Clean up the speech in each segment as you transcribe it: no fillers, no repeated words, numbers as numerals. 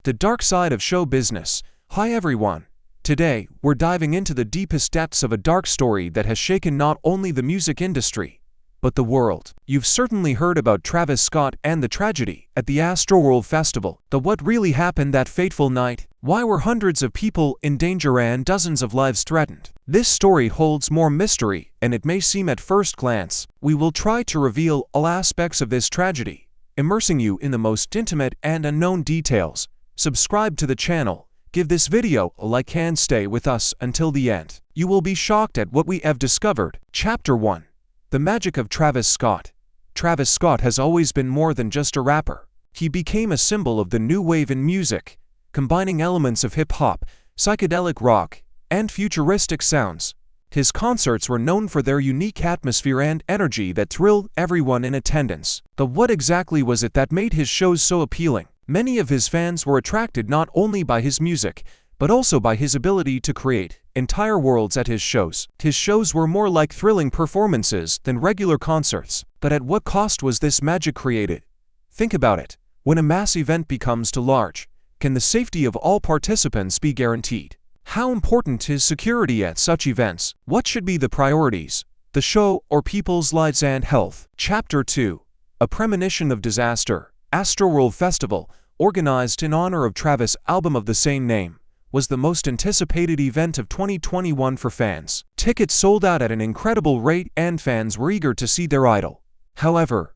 The dark side of show business. Hi everyone. Today, we're diving into the deepest depths of a dark story that has shaken not only the music industry, but the world. You've certainly heard about Travis Scott and the tragedy at the Astroworld festival. But what really happened that fateful night? Why were hundreds of people in danger and dozens of lives threatened? This story holds more mystery, and it may seem at first glance. We will try to reveal all aspects of this tragedy, immersing you in the most intimate and unknown details. Subscribe to the channel, give this video a like and stay with us until the end. You will be shocked at what we have discovered. Chapter 1. The Magic of Travis Scott. Travis Scott has always been more than just a rapper. He became a symbol of the new wave in music, combining elements of hip-hop, psychedelic rock, and futuristic sounds. His concerts were known for their unique atmosphere and energy that thrilled everyone in attendance. But what exactly was it that made his shows so appealing? Many of his fans were attracted not only by his music, but also by his ability to create entire worlds at his shows. His shows were more like thrilling performances than regular concerts. But at what cost was this magic created? Think about it. When a mass event becomes too large, can the safety of all participants be guaranteed? How important is security at such events? What should be the priorities? The show or people's lives and health? Chapter 2. A Premonition of Disaster. Astroworld Festival, organized in honor of Travis' album of the same name, was the most anticipated event of 2021 for fans. Tickets sold out at an incredible rate and fans were eager to see their idol. However,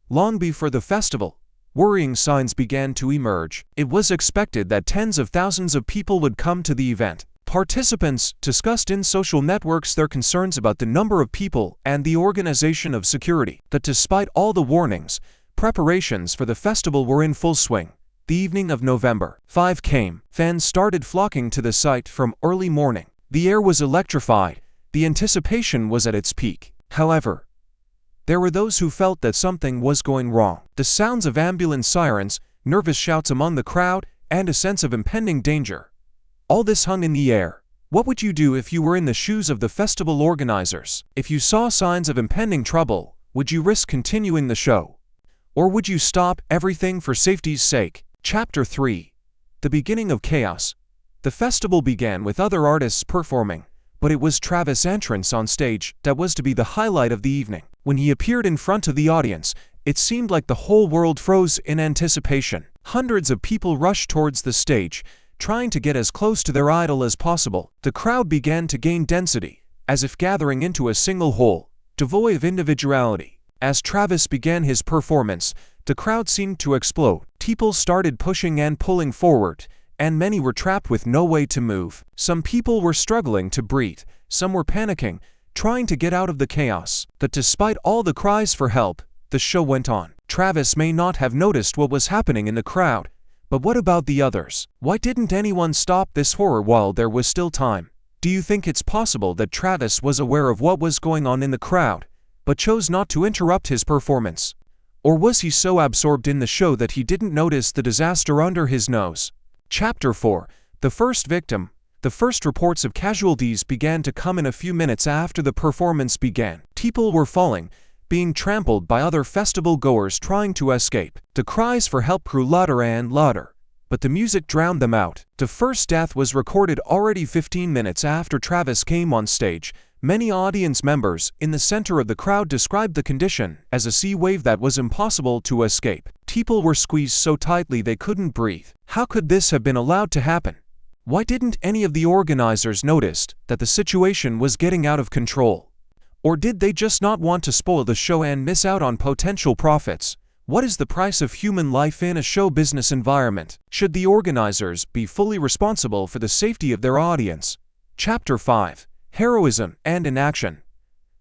long before the festival, worrying signs began to emerge. It was expected that tens of thousands of people would come to the event. Participants discussed in social networks their concerns about the number of people and the organization of security. But despite all the warnings, preparations for the festival were in full swing. The evening of November 5 came. Fans started flocking to the site from early morning. The air was electrified. The anticipation was at its peak. However, there were those who felt that something was going wrong. The sounds of ambulance sirens, nervous shouts among the crowd, and a sense of impending danger. All this hung in the air. What would you do if you were in the shoes of the festival organizers? If you saw signs of impending trouble, would you risk continuing the show? Or would you stop everything for safety's sake? Chapter 3. The Beginning of Chaos. The festival began with other artists performing, but it was Travis' entrance on stage that was to be the highlight of the evening. When he appeared in front of the audience, it seemed like the whole world froze in anticipation. Hundreds of people rushed towards the stage, trying to get as close to their idol as possible. The crowd began to gain density, as if gathering into a single whole, devoid of individuality. As Travis began his performance, the crowd seemed to explode. People started pushing and pulling forward, and many were trapped with no way to move. Some people were struggling to breathe, some were panicking, trying to get out of the chaos. But despite all the cries for help, the show went on. Travis may not have noticed what was happening in the crowd, but what about the others? Why didn't anyone stop this horror while there was still time? Do you think it's possible that Travis was aware of what was going on in the crowd, but chose not to interrupt his performance? Or was he so absorbed in the show that he didn't notice the disaster under his nose? Chapter 4. The First Victim. The first reports of casualties began to come in a few minutes after the performance began. People were falling, being trampled by other festival-goers trying to escape. The cries for help grew louder and louder, but the music drowned them out. The first death was recorded already 15 minutes after Travis came on stage. Many audience members in the center of the crowd described the condition as a sea wave that was impossible to escape. People were squeezed so tightly they couldn't breathe. How could this have been allowed to happen? Why didn't any of the organizers notice that the situation was getting out of control? Or did they just not want to spoil the show and miss out on potential profits? What is the price of human life in a show business environment? Should the organizers be fully responsible for the safety of their audience? Chapter 5. Heroism and Inaction.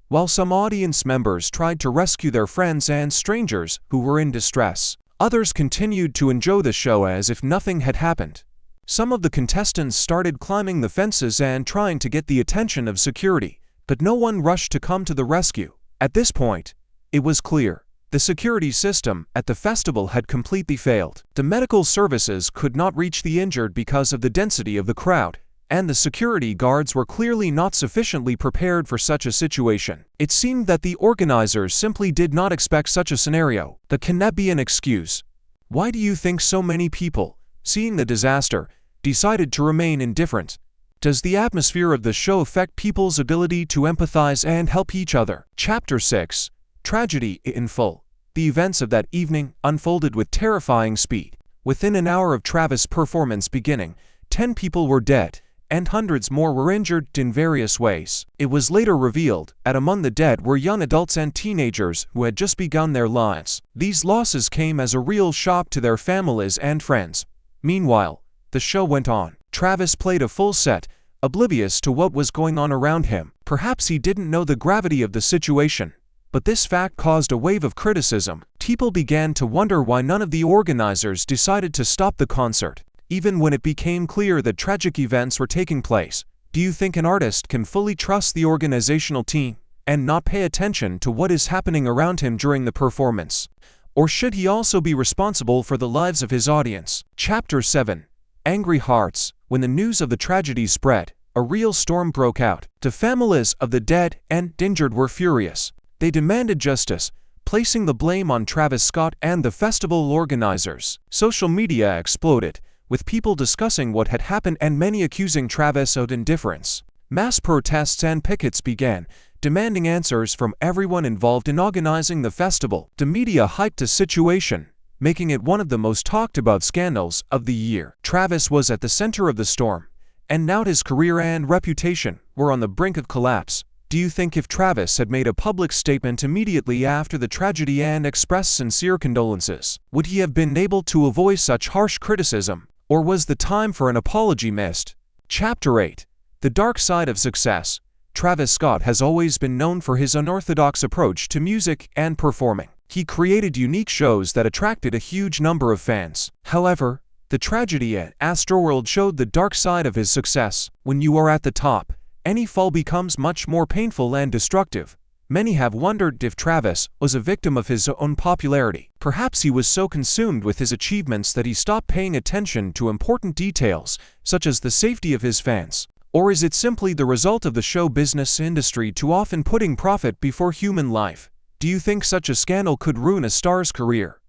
While some audience members tried to rescue their friends and strangers who were in distress, others continued to enjoy the show as if nothing had happened. Some of the contestants started climbing the fences and trying to get the attention of security, but no one rushed to come to the rescue. At this point, it was clear the security system at the festival had completely failed. The medical services could not reach the injured because of the density of the crowd, and the security guards were clearly not sufficiently prepared for such a situation. It seemed that the organizers simply did not expect such a scenario. But can that be an excuse? Why do you think so many people, seeing the disaster, decided to remain indifferent. Does the atmosphere of the show affect people's ability to empathize and help each other? Chapter 6. Tragedy in Full. The events of that evening unfolded with terrifying speed. Within an hour of Travis' performance beginning, 10 people were dead, and hundreds more were injured in various ways. It was later revealed that among the dead were young adults and teenagers who had just begun their lives. These losses came as a real shock to their families and friends. Meanwhile, the show went on. Travis played a full set, oblivious to what was going on around him. Perhaps he didn't know the gravity of the situation, but this fact caused a wave of criticism. People began to wonder why none of the organizers decided to stop the concert, even when it became clear that tragic events were taking place. Do you think an artist can fully trust the organizational team and not pay attention to what is happening around him during the performance? Or should he also be responsible for the lives of his audience? Chapter 7. Angry Hearts. When the news of the tragedy spread, a real storm broke out. The families of the dead and injured were furious. They demanded justice, placing the blame on Travis Scott and the festival organizers. Social media exploded, with people discussing what had happened and many accusing Travis of indifference. Mass protests and pickets began, demanding answers from everyone involved in organizing the festival. The media hyped the situation, making it one of the most talked about scandals of the year. Travis was at the center of the storm, and now his career and reputation were on the brink of collapse. Do you think if Travis had made a public statement immediately after the tragedy and expressed sincere condolences, would he have been able to avoid such harsh criticism? Or was the time for an apology missed? Chapter 8. The Dark Side of Success. Travis Scott has always been known for his unorthodox approach to music and performing. He created unique shows that attracted a huge number of fans. However, the tragedy at Astroworld showed the dark side of his success. When you are at the top, any fall becomes much more painful and destructive. Many have wondered if Travis was a victim of his own popularity. Perhaps he was so consumed with his achievements that he stopped paying attention to important details, such as the safety of his fans. Or is it simply the result of the show business industry too often putting profit before human life? Do you think such a scandal could ruin a star's career?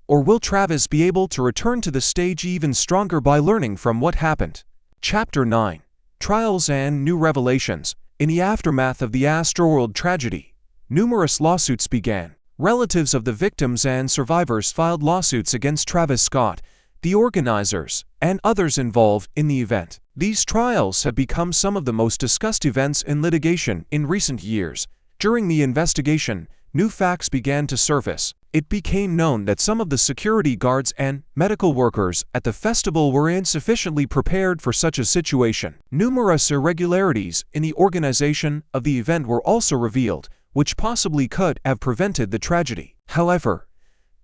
Or will Travis be able to return to the stage even stronger by learning from what happened? Chapter 9. Trials and New Revelations. In the aftermath of the Astroworld tragedy, numerous lawsuits began. Relatives of the victims and survivors filed lawsuits against Travis Scott, the organizers, and others involved in the event. These trials have become some of the most discussed events in litigation in recent years. During the investigation, new facts began to surface. It became known that some of the security guards and medical workers at the festival were insufficiently prepared for such a situation. Numerous irregularities in the organization of the event were also revealed, which possibly could have prevented the tragedy. However,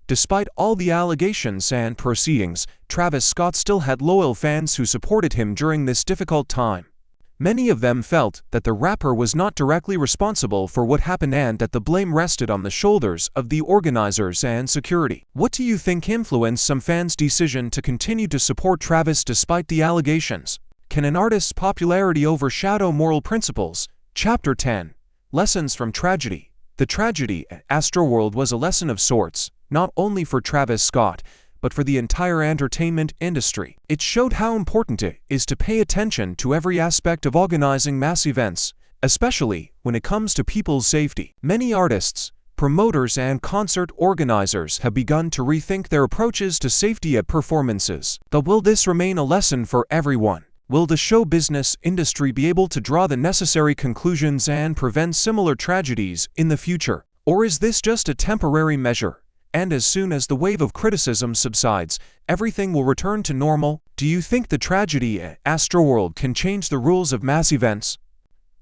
despite all the allegations and proceedings, Travis Scott still had loyal fans who supported him during this difficult time. Many of them felt that the rapper was not directly responsible for what happened and that the blame rested on the shoulders of the organizers and security. What do you think influenced some fans' decision to continue to support Travis despite the allegations? Can an artist's popularity overshadow moral principles? Chapter 10. Lessons from Tragedy. The tragedy at Astroworld was a lesson of sorts, not only for Travis Scott, but for the entire entertainment industry. It showed how important it is to pay attention to every aspect of organizing mass events, especially when it comes to people's safety. Many artists, promoters, and concert organizers have begun to rethink their approaches to safety at performances. But will this remain a lesson for everyone? Will the show business industry be able to draw the necessary conclusions and prevent similar tragedies in the future? Or is this just a temporary measure, and as soon as the wave of criticism subsides, everything will return to normal? Do you think the tragedy at Astroworld can change the rules of mass events?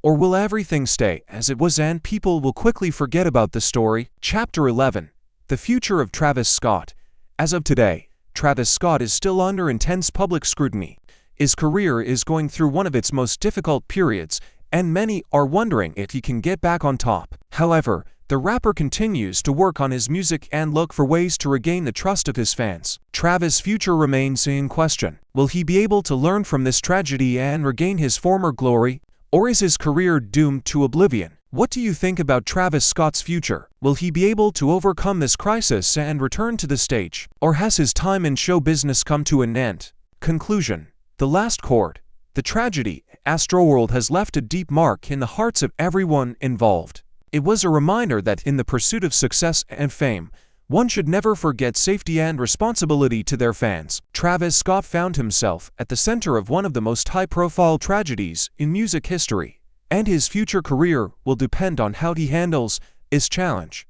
Or will everything stay as it was and people will quickly forget about the story? Chapter 11. The Future of Travis Scott. As of today, Travis Scott is still under intense public scrutiny. His career is going through one of its most difficult periods, and many are wondering if he can get back on top. However, the rapper continues to work on his music and look for ways to regain the trust of his fans. Travis' future remains in question. Will he be able to learn from this tragedy and regain his former glory? Or is his career doomed to oblivion? What do you think about Travis Scott's future? Will he be able to overcome this crisis and return to the stage? Or has his time in show business come to an end? Conclusion. The last chord. The tragedy, Astroworld has left a deep mark in the hearts of everyone involved. It was a reminder that in the pursuit of success and fame, one should never forget safety and responsibility to their fans. Travis Scott found himself at the center of one of the most high-profile tragedies in music history, and his future career will depend on how he handles this challenge.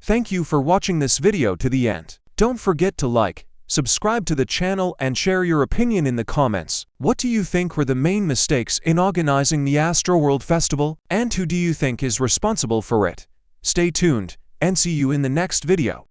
Thank you for watching this video to the end. Don't forget to like, subscribe to the channel and share your opinion in the comments. What do you think were the main mistakes in organizing the Astroworld Festival, and who do you think is responsible for it? Stay tuned, and see you in the next video.